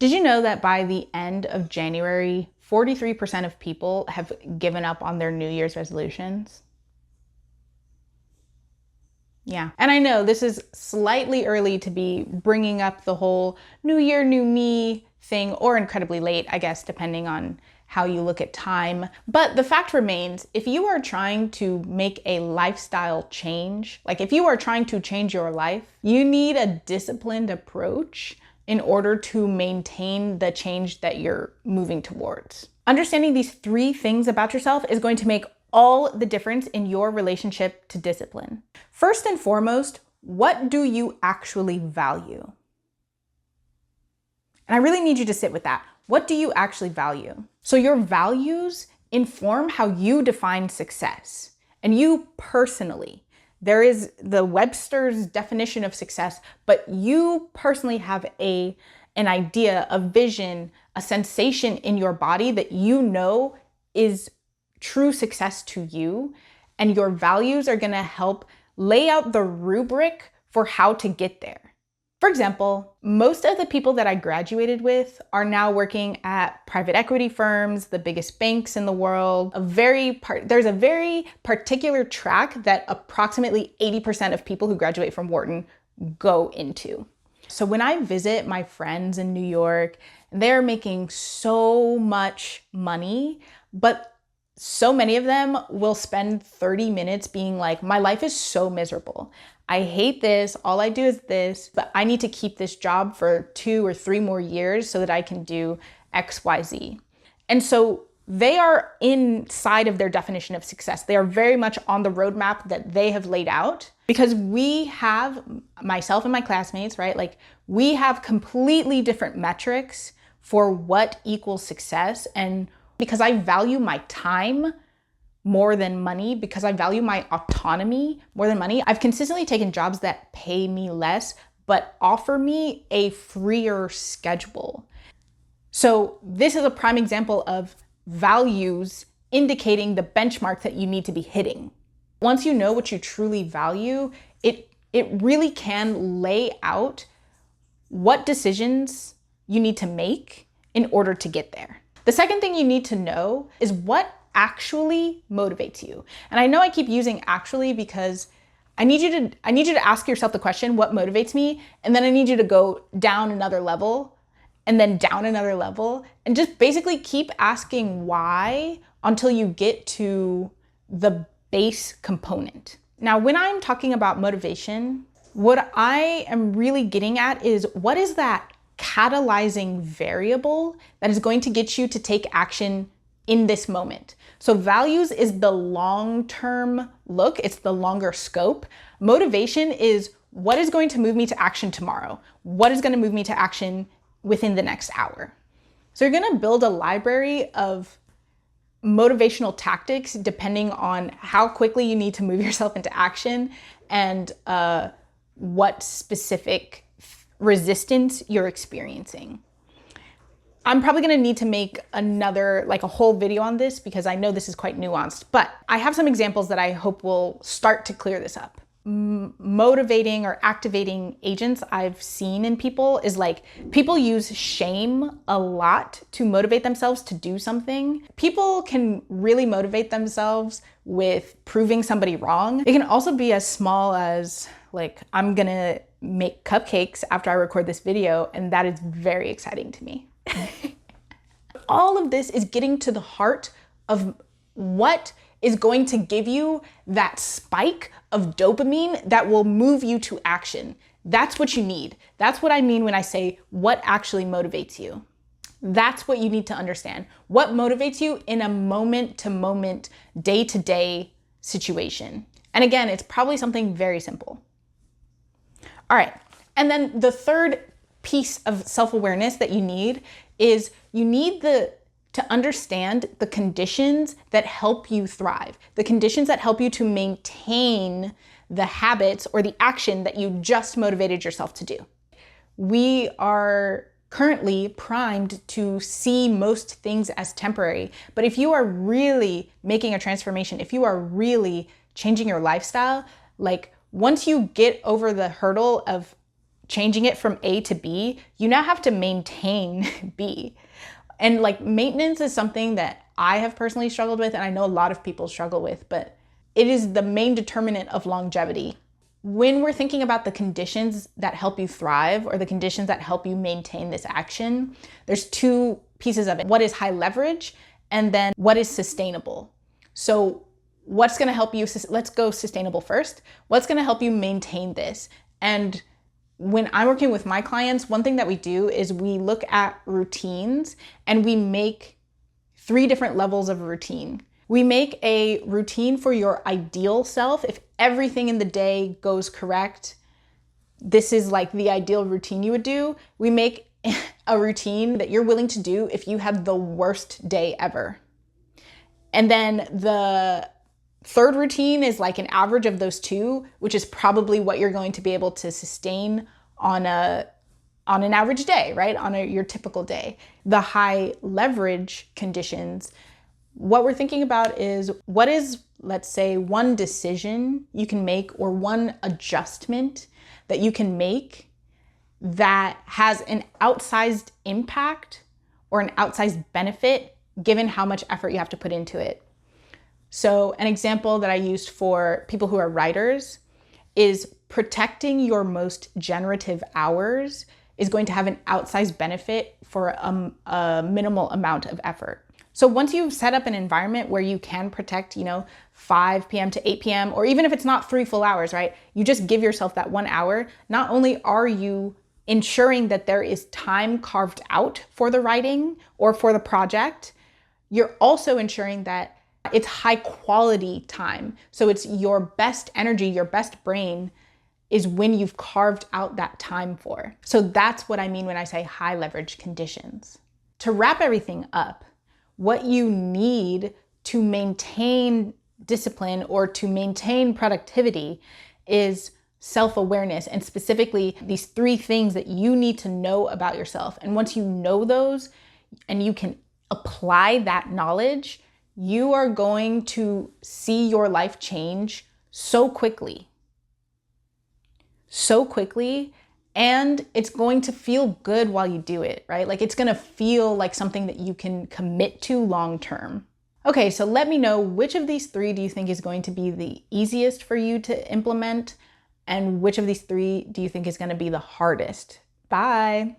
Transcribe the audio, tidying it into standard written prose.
Did you know that by the end of January, 43% of people have given up on their New Year's resolutions? Yeah. And I know this is slightly early to be bringing up the whole new year, new me thing, or incredibly late, I guess, depending on how you look at time. But the fact remains, if you are trying to make a lifestyle change, like if you are trying to change your life, you need a disciplined approach in order to maintain the change that you're moving towards. Understanding these 3 things about yourself is going to make all the difference in your relationship to discipline. First and foremost, what do you actually value? And I really need you to sit with that. What do you actually value? So your values inform how you define success. And you personally, there is the Webster's definition of success, but you personally have an idea, a vision, a sensation in your body that you know is true success to you, and your values are gonna help lay out the rubric for how to get there. For example, most of the people that I graduated with are now working at private equity firms, the biggest banks in the world. There's a very particular track that approximately 80% of people who graduate from Wharton go into. So when I visit my friends in New York, they're making so much money, but so many of them will spend 30 minutes being like, my life is so miserable. I hate this. All I do is this, but I need to keep this job for 2 or 3 more years so that I can do X, Y, Z. And so they are inside of their definition of success. They are very much on the roadmap that they have laid out, because we have, myself and my classmates, right? Like, we have completely different metrics for what equals success. And because I value my time more than money, because I value my autonomy more than money, I've consistently taken jobs that pay me less, but offer me a freer schedule. So this is a prime example of values indicating the benchmark that you need to be hitting. Once you know what you truly value, it really can lay out what decisions you need to make in order to get there. The second thing you need to know is what actually motivates you. And I know I keep using actually because I need you to ask yourself the question, what motivates me? And then I need you to go down another level and then down another level and just basically keep asking why until you get to the base component. Now, when I'm talking about motivation, what I am really getting at is, what is that catalyzing variable that is going to get you to take action in this moment? So values is the long-term look, it's the longer scope. Motivation is what is going to move me to action tomorrow? What is going to move me to action within the next hour? So you're going to build a library of motivational tactics depending on how quickly you need to move yourself into action and what specific resistance you're experiencing. I'm probably gonna need to make another, like a whole video on this because I know this is quite nuanced, but I have some examples that I hope will start to clear this up. Motivating or activating agents I've seen in people is like, people use shame a lot to motivate themselves to do something. People can really motivate themselves with proving somebody wrong. It can also be as small as like, I'm gonna make cupcakes after I record this video, and that is very exciting to me. All of this is getting to the heart of what is going to give you that spike of dopamine that will move you to action. That's what you need. That's what I mean when I say what actually motivates you. That's what you need to understand. What motivates you in a moment-to-moment, day-to-day situation. And again, it's probably something very simple. All right, and then the third piece of self-awareness that you need is you need to understand the conditions that help you thrive, the conditions that help you to maintain the habits or the action that you just motivated yourself to do. We are currently primed to see most things as temporary, but if you are really making a transformation, if you are really changing your lifestyle, like once you get over the hurdle of changing it from A to B, you now have to maintain B. And like maintenance is something that I have personally struggled with, and I know a lot of people struggle with, but it is the main determinant of longevity. When we're thinking about the conditions that help you thrive or the conditions that help you maintain this action, there's two pieces of it. What is high leverage, and then what is sustainable? So what's gonna help you, let's go sustainable first. What's gonna help you maintain this? And when I'm working with my clients, one thing that we do is we look at routines and we make 3 different levels of routine. We make a routine for your ideal self. If everything in the day goes correct, this is like the ideal routine you would do. We make a routine that you're willing to do if you have the worst day ever. And then the third routine is like an average of those two, which is probably what you're going to be able to sustain on an average day, right? On your typical day. The high leverage conditions, what we're thinking about is what is, let's say, one decision you can make or one adjustment that you can make that has an outsized impact or an outsized benefit given how much effort you have to put into it. So an example that I used for people who are writers is protecting your most generative hours is going to have an outsized benefit for a minimal amount of effort. So once you've set up an environment where you can protect, 5 p.m. to 8 p.m., or even if it's not 3 full hours, right? You just give yourself that 1 hour. Not only are you ensuring that there is time carved out for the writing or for the project, you're also ensuring that it's high quality time. So it's your best energy, your best brain is when you've carved out that time for. So that's what I mean when I say high leverage conditions. To wrap everything up, what you need to maintain discipline or to maintain productivity is self-awareness, and specifically these 3 things that you need to know about yourself. And once you know those and you can apply that knowledge, you are going to see your life change so quickly, and it's going to feel good while you do it, right? Like it's gonna feel like something that you can commit to long term. Okay, so let me know which of these 3 do you think is going to be the easiest for you to implement, and which of these 3 do you think is gonna be the hardest? Bye.